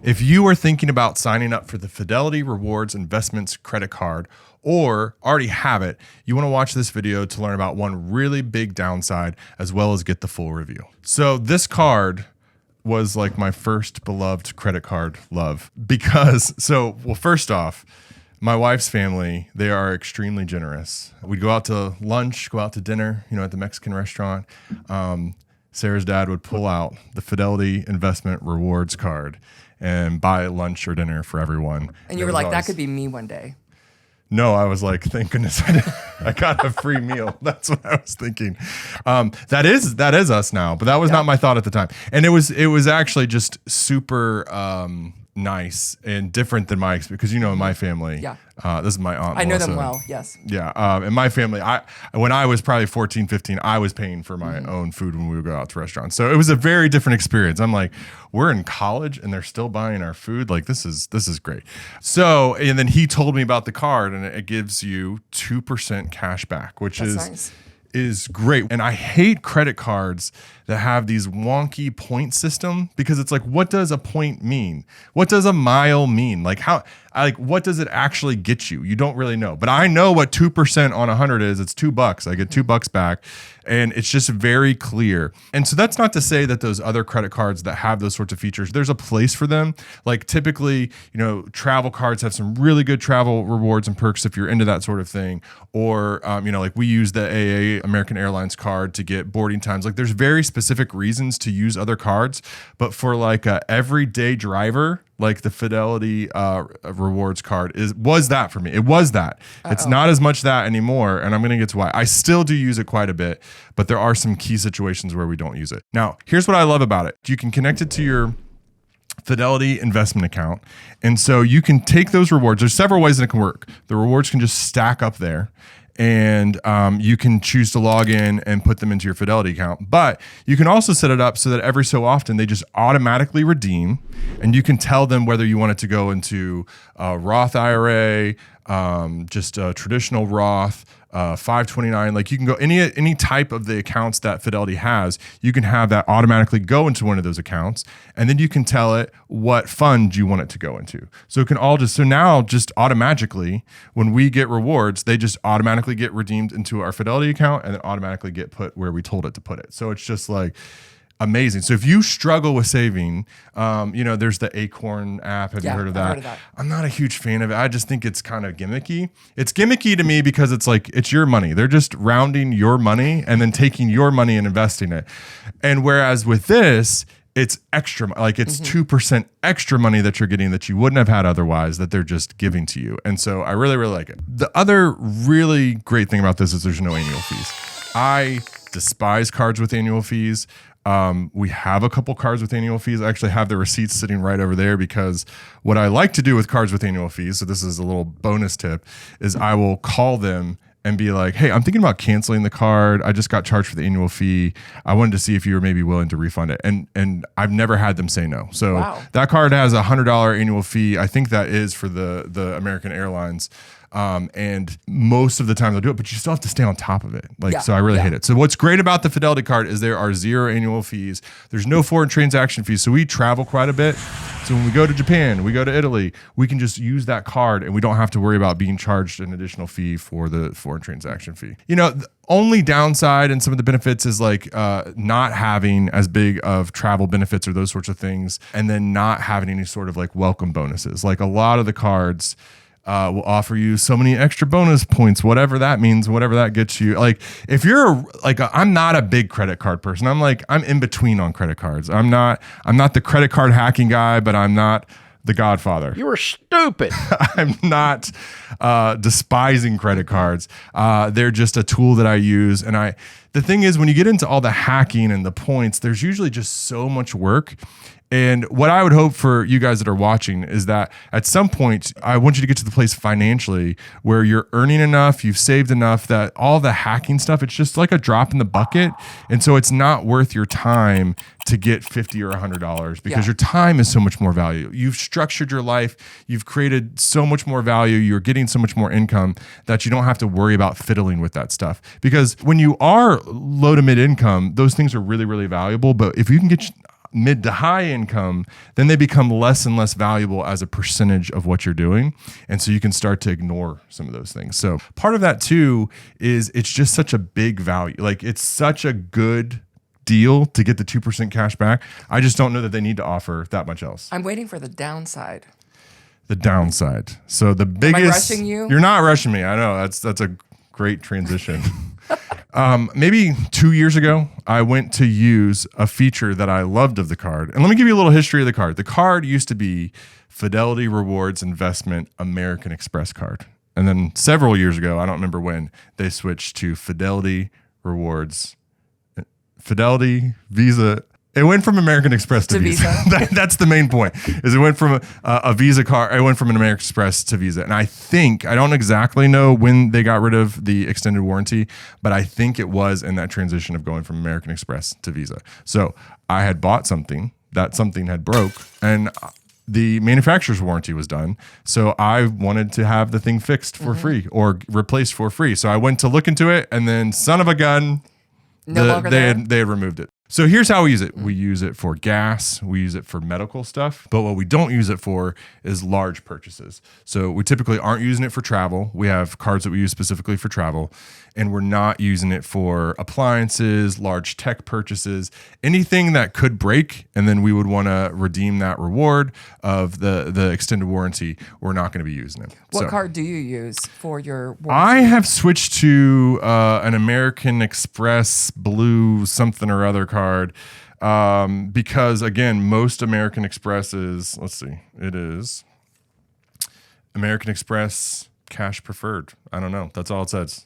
If you are thinking about signing up for the Fidelity Rewards Investments credit card or already have it, you want to watch this video to learn about one really big downside as well as get the full review. So this card was like my first beloved credit card love because, first off, my wife's family, they are extremely generous. We'd go out to lunch, go out to dinner, at the Mexican restaurant. Sarah's dad would pull out the Fidelity Investment Rewards card and buy lunch or dinner for everyone. And you were like, that could be me one day. No, I was like, thank goodness I got a free meal. That's what I was thinking. That is us now, but that was not my thought at the time. And it was actually just super nice and different than my experience, because in my family, this is my aunt I know Melissa. them well, yes. Yeah, in my family, when I was probably 14, 15, I was paying for my own food when we would go out to restaurants. So it was a very different experience. I'm like, we're in college and they're still buying our food. Like, this is great. So, and then he told me about the card, and it gives you 2% cash back, which is great. And I hate credit cards that have these wonky point system, because it's like, what does a point mean? What does a mile mean? Like what does it actually get you? You don't really know. But I know what 2% on 100 is. It's $2. I get $2 back. And it's just very clear. And so that's not to say that those other credit cards that have those sorts of features, there's a place for them. Like typically, travel cards have some really good travel rewards and perks if you're into that sort of thing. Or, like we use the AA American Airlines card to get boarding times. Like there's very specific reasons to use other cards. But for like a everyday driver, like the Fidelity Rewards card was that for me. It was that. It's not as much that anymore, and I'm going to get to why. I still do use it quite a bit, but there are some key situations where we don't use it. Now, here's what I love about it. You can connect it to your Fidelity investment account, and so you can take those rewards. There's several ways that it can work. The rewards can just stack up there, and you can choose to log in and put them into your Fidelity account. But you can also set it up so that every so often they just automatically redeem, and you can tell them whether you want it to go into a Roth IRA, just a traditional Roth, 529. Like you can go any type of the accounts that Fidelity has. You can have that automatically go into one of those accounts, and then you can tell it what fund you want it to go into. So it can all so now just automatically, when we get rewards, they just automatically get redeemed into our Fidelity account and then automatically get put where we told it to put it. So it's just like amazing. So if you struggle with saving, there's the Acorn app. Have you heard of that? I've heard of that. I'm not a huge fan of it. I just think it's kind of gimmicky. It's gimmicky to me because it's like, it's your money. They're just rounding your money and then taking your money and investing it. And whereas with this, it's extra, like it's 2% extra money that you're getting that you wouldn't have had otherwise, that they're just giving to you. And so I really, really like it. The other really great thing about this is there's no annual fees. I despise cards with annual fees. We have a couple cards with annual fees. I actually have the receipts sitting right over there, because what I like to do with cards with annual fees, so this is a little bonus tip, is I will call them and be like, hey, I'm thinking about canceling the card. I just got charged for the annual fee. I wanted to see if you were maybe willing to refund it. And I've never had them say no. So that card has a $100 annual fee. I think that is for the American Airlines. And most of the time they'll do it, but you still have to stay on top of it. So I really hate it. So what's great about the Fidelity card is there are 0 annual fees. There's no foreign transaction fees. So we travel quite a bit. So when we go to Japan, we go to Italy, we can just use that card and we don't have to worry about being charged an additional fee for the foreign transaction fee. The only downside and some of the benefits is like not having as big of travel benefits or those sorts of things, and then not having any sort of like welcome bonuses. Like a lot of the cards will offer you so many extra bonus points, whatever that means, whatever that gets you. Like if you're I'm not a big credit card person. I'm in between on credit cards. I'm not the credit card hacking guy, but I'm not the Godfather. You were stupid. I'm not despising credit cards. They're just a tool that I use. And the thing is, when you get into all the hacking and the points, there's usually just so much work. And what I would hope for you guys that are watching is that at some point, I want you to get to the place financially where you're earning enough, you've saved enough that all the hacking stuff, it's just like a drop in the bucket. And so it's not worth your time to get $50 or $100 because your time is so much more value. You've structured your life. You've created so much more value. You're getting so much more income that you don't have to worry about fiddling with that stuff. Because when you are low to mid income, those things are really, really valuable. But if you can get mid to high income, then they become less and less valuable as a percentage of what you're doing. And so you can start to ignore some of those things. So part of that too is it's just such a big value. Like it's such a good deal to get the 2% cash back. I just don't know that they need to offer that much else. I'm waiting for the downside. The downside. So the biggest. Am I rushing you? You're not rushing me. I know that's a great transition. Maybe 2 years ago, I went to use a feature that I loved of the card. And let me give you a little history of the card. The card used to be Fidelity Rewards Investment American Express card. And then several years ago, I don't remember when, they switched to Fidelity Rewards, Fidelity Visa. It went from American Express to Visa. That's the main point. Is it went from a Visa card. It went from an American Express to Visa, and I don't exactly know when they got rid of the extended warranty, but I think it was in that transition of going from American Express to Visa. So I had bought something that something had broke, and the manufacturer's warranty was done. So I wanted to have the thing fixed for free or replaced for free. So I went to look into it, and then son of a gun, they had removed it. So here's how we use it. We use it for gas. We use it for medical stuff. But what we don't use it for is large purchases. So we typically aren't using it for travel. We have cards that we use specifically for travel. And we're not using it for appliances, large tech purchases, anything that could break. And then we would want to redeem that reward of the extended warranty. We're not going to be using it. What card do you use for your warranty? I have switched to an American Express Blue something or other card because, again, most American Expresses, let's see, it is American Express Cash Preferred. I don't know. That's all it says.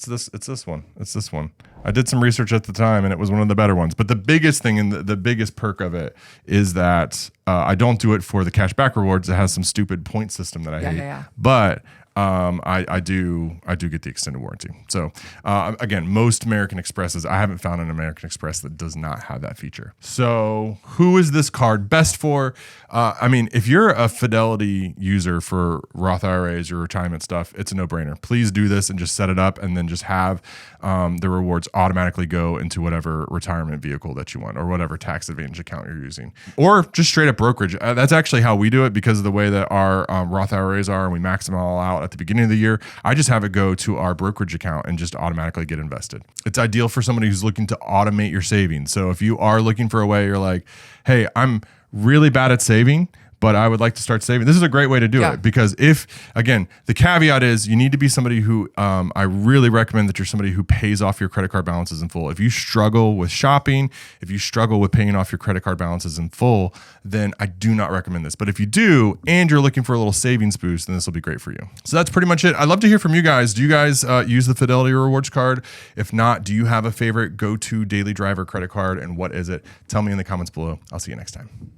It's this one. I did some research at the time, and it was one of the better ones. But the biggest thing and the biggest perk of it is that I don't do it for the cashback rewards. It has some stupid point system that I hate. Yeah. But I do get the extended warranty. So again, most American Expresses, I haven't found an American Express that does not have that feature. So who is this card best for? If you're a Fidelity user for Roth IRAs or retirement stuff, it's a no-brainer. Please do this and just set it up and then just have the rewards automatically go into whatever retirement vehicle that you want or whatever tax advantage account you're using. Or just straight up brokerage. That's actually how we do it because of the way that our Roth IRAs are, and we max them all out at the beginning of the year. I just have it go to our brokerage account and just automatically get invested. It's ideal for somebody who's looking to automate your savings. So if you are looking for a way, you're like, hey, I'm really bad at saving, but I would like to start saving. This is a great way to do it because the caveat is you need to be somebody who, I really recommend that you're somebody who pays off your credit card balances in full. If you struggle with shopping, if you struggle with paying off your credit card balances in full, then I do not recommend this. But if you do, and you're looking for a little savings boost, then this will be great for you. So that's pretty much it. I'd love to hear from you guys. Do you guys use the Fidelity Rewards card? If not, do you have a favorite go-to daily driver credit card, and what is it? Tell me in the comments below. I'll see you next time.